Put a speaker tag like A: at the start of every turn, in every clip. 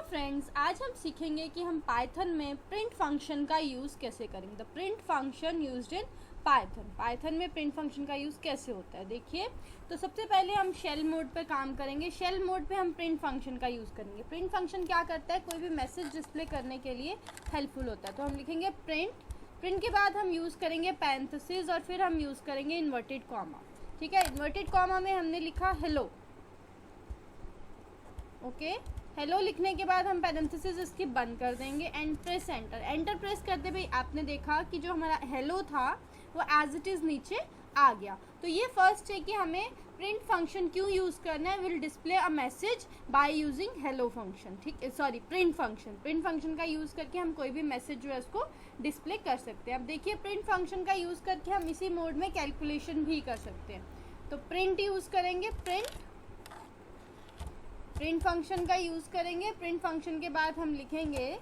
A: Friends, आज हम सीखेंगे कि हम पाइथन में प्रिंट फंक्शन का यूज़ कैसे करेंगे। The print function used in Python में प्रिंट फंक्शन का यूज़ कैसे होता है। देखिए, तो सबसे पहले हम शेल मोड पे काम करेंगे। शेल मोड पे हम प्रिंट फंक्शन का यूज़ करेंगे। प्रिंट फंक्शन क्या करता है, कोई भी मैसेज डिस्प्ले करने के लिए हेल्पफुल होता है। तो हम लिखेंगे प्रिंट के बाद हम यूज़ करेंगे पैरेंथेसिस और फिर हम यूज़ करेंगे इन्वर्टेड कॉमा। ठीक है, इन्वर्टेड कॉमा में हमने लिखा हेलो। ओके, हेलो लिखने के बाद हम पैरेंथेसिस इसकी बंद कर देंगे एंड प्रेस एंटर प्रेस करते भाई आपने देखा कि जो हमारा हेलो था वो एज इट इज़ नीचे आ गया। तो ये फर्स्ट है कि हमें प्रिंट फंक्शन क्यों यूज़ करना है। Will display a message by using hello function. ठीक है, सॉरी, प्रिंट फंक्शन का यूज़ करके हम कोई भी मैसेज जो है उसको डिस्प्ले कर सकते हैं। अब देखिए, प्रिंट फंक्शन का यूज़ करके हम इसी मोड में कैलकुलेशन भी कर सकते हैं। तो प्रिंट यूज़ करेंगे, प्रिंट फंक्शन का यूज़ करेंगे। प्रिंट फंक्शन के बाद हम लिखेंगे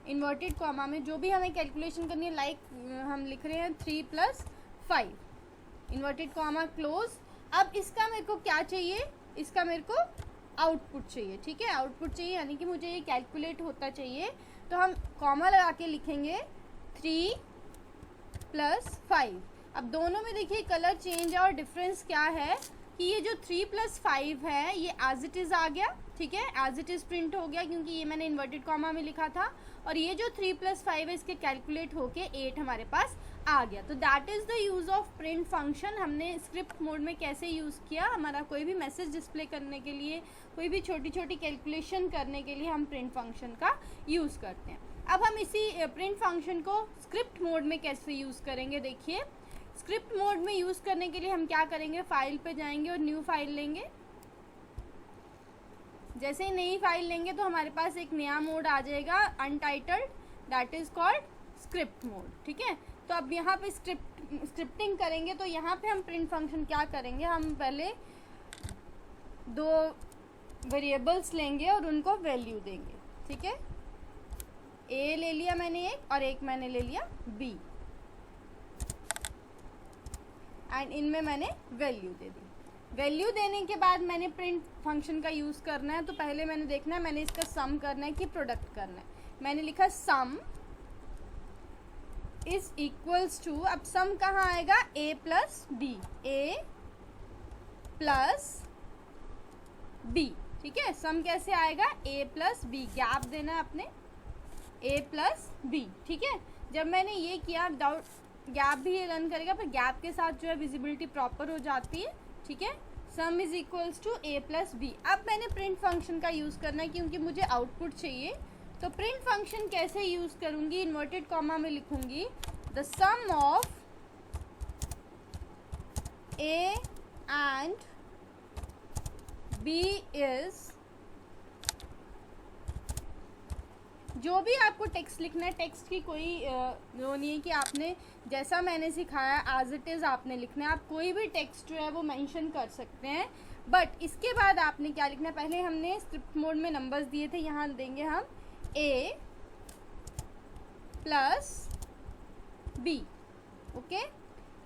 A: इन्वर्टेड कॉमा में जो भी हमें कैलकुलेशन करनी है, लाइक हम लिख रहे हैं 3 + 5, इन्वर्टेड कॉमा क्लोज। अब इसका मेरे को क्या चाहिए, इसका मेरे को आउटपुट चाहिए। ठीक है, आउटपुट चाहिए यानी कि मुझे ये कैलकुलेट होता चाहिए। तो हम कॉमा लगा के लिखेंगे 3 + 5। अब दोनों में देखिए कलर चेंज है और डिफरेंस क्या है कि ये जो 3 + 5 है ये एज इट इज़ आ गया। ठीक है, एज इट इज़ प्रिंट हो गया क्योंकि ये मैंने इन्वर्टेड कॉमा में लिखा था। और ये जो 3 + 5 है इसके कैलकुलेट होके 8 हमारे पास आ गया। तो that is the use of print function. हमने स्क्रिप्ट मोड में कैसे यूज़ किया, हमारा कोई भी मैसेज डिस्प्ले करने के लिए, कोई भी छोटी छोटी कैलकुलेशन करने के लिए हम प्रिंट फंक्शन का यूज़ करते हैं। अब हम इसी प्रिंट फंक्शन को स्क्रिप्ट मोड में कैसे यूज़ करेंगे। देखिए, स्क्रिप्ट मोड में यूज़ करने के लिए हम क्या करेंगे, फाइल पे जाएंगे और न्यू फाइल लेंगे। जैसे ही नई फाइल लेंगे तो हमारे पास एक नया मोड आ जाएगा untitled, that is called script mode. ठीक है, तो अब यहाँ पे स्क्रिप्टिंग करेंगे। तो यहाँ पे हम प्रिंट फंक्शन क्या करेंगे, हम पहले 2 वेरिएबल्स लेंगे और उनको वैल्यू देंगे। ठीक है, ए ले लिया मैंने एक और एक मैंने ले लिया बी, एंड इनमें मैंने वैल्यू दे दी। वैल्यू देने के बाद मैंने प्रिंट फंक्शन का यूज़ करना है। तो पहले मैंने देखना है, मैंने इसका सम करना है कि प्रोडक्ट करना है। मैंने लिखा सम इज इक्वल्स टू, अब सम कहाँ आएगा, a + b, a + b। ठीक है, सम कैसे आएगा, a + b, गैप देना है आपने, a + b। ठीक है, जब मैंने ये किया, गैप भी ये रन करेगा पर गैप के साथ जो है विजिबिलिटी प्रॉपर हो जाती है। ठीक है, sum is equals to a + b। अब मैंने प्रिंट फंक्शन का यूज़ करना है क्योंकि मुझे आउटपुट चाहिए। तो प्रिंट फंक्शन कैसे यूज़ करूँगी, इन्वर्टेड कॉमा में लिखूँगी the sum of a and b is, जो भी आपको टेक्स्ट लिखना है, टेक्स्ट की कोई वो नहीं है कि आपने जैसा मैंने सिखाया एज इट इज़ आपने लिखना है। आप कोई भी टेक्स्ट जो है वो मेंशन कर सकते हैं, बट इसके बाद आपने क्या लिखना है, पहले हमने स्क्रिप्ट मोड में नंबर्स दिए थे, यहाँ देंगे हम a + b। Okay,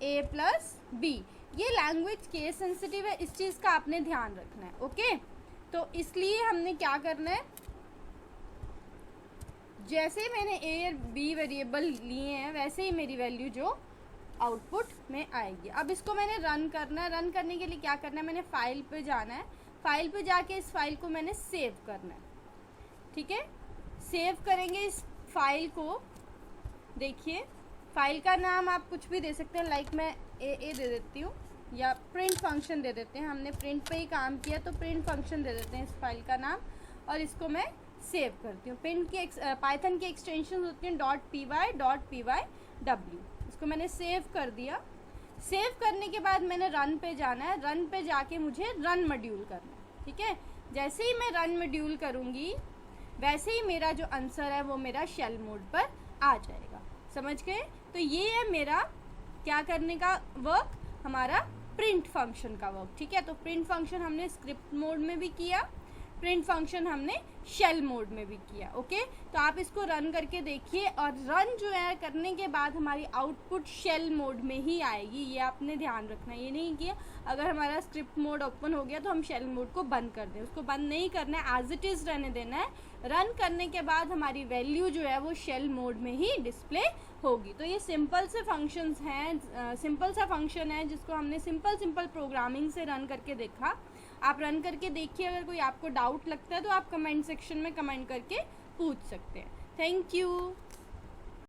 A: a + b। ये लैंग्वेज केस सेंसिटिव है, इस चीज़ का आपने ध्यान रखना है। ओके, तो इसलिए हमने क्या करना है, जैसे ही मैंने a और b वेरिएबल लिए हैं वैसे ही मेरी वैल्यू जो आउटपुट में आएगी। अब इसको मैंने रन करना है। रन करने के लिए क्या करना है, मैंने फाइल पे जाना है, फाइल पे जाके इस फाइल को मैंने सेव करना है। ठीक है, सेव करेंगे इस फाइल को। देखिए, फाइल का नाम आप कुछ भी दे सकते हैं, लाइक मैं ए दे देती हूँ या प्रिंट फंक्शन दे देते हैं। हमने प्रिंट पे ही काम किया तो प्रिंट फंक्शन दे देते हैं इस फाइल का नाम, और इसको मैं सेव करती हूँ। प्रिंट की पाइथन की एक्सटेंशन होती हैं .py.py.w। इसको मैंने सेव कर दिया। सेव करने के बाद मैंने रन पे जाना है। रन पे जाके मुझे रन मॉड्यूल करना है। ठीक है, जैसे ही मैं रन मॉड्यूल करूँगी वैसे ही मेरा जो आंसर है वो मेरा शेल मोड पर आ जाएगा। समझ गए? तो ये है मेरा क्या करने का वर्क, हमारा प्रिंट फंक्शन का वर्क। ठीक है, तो प्रिंट फंक्शन हमने स्क्रिप्ट मोड में भी किया, प्रिंट फंक्शन हमने शेल मोड में भी किया। ओके, तो आप इसको रन करके देखिए, और रन जो है करने के बाद हमारी आउटपुट शेल मोड में ही आएगी, ये आपने ध्यान रखना। ये नहीं कि अगर हमारा स्क्रिप्ट मोड ओपन हो गया तो हम शेल मोड को बंद कर दें, उसको बंद नहीं करना है, एज इट इज़ रहने देना है। रन करने के बाद हमारी वैल्यू जो है वो शेल मोड में ही डिस्प्ले होगी। तो ये सिंपल से फंक्शंस हैं, सिंपल सा फंक्शन है जिसको हमने सिंपल प्रोग्रामिंग से रन करके देखा। आप रन करके देखिए, अगर कोई आपको डाउट लगता है तो आप कमेंट सेक्शन में कमेंट करके पूछ सकते हैं। Thank you.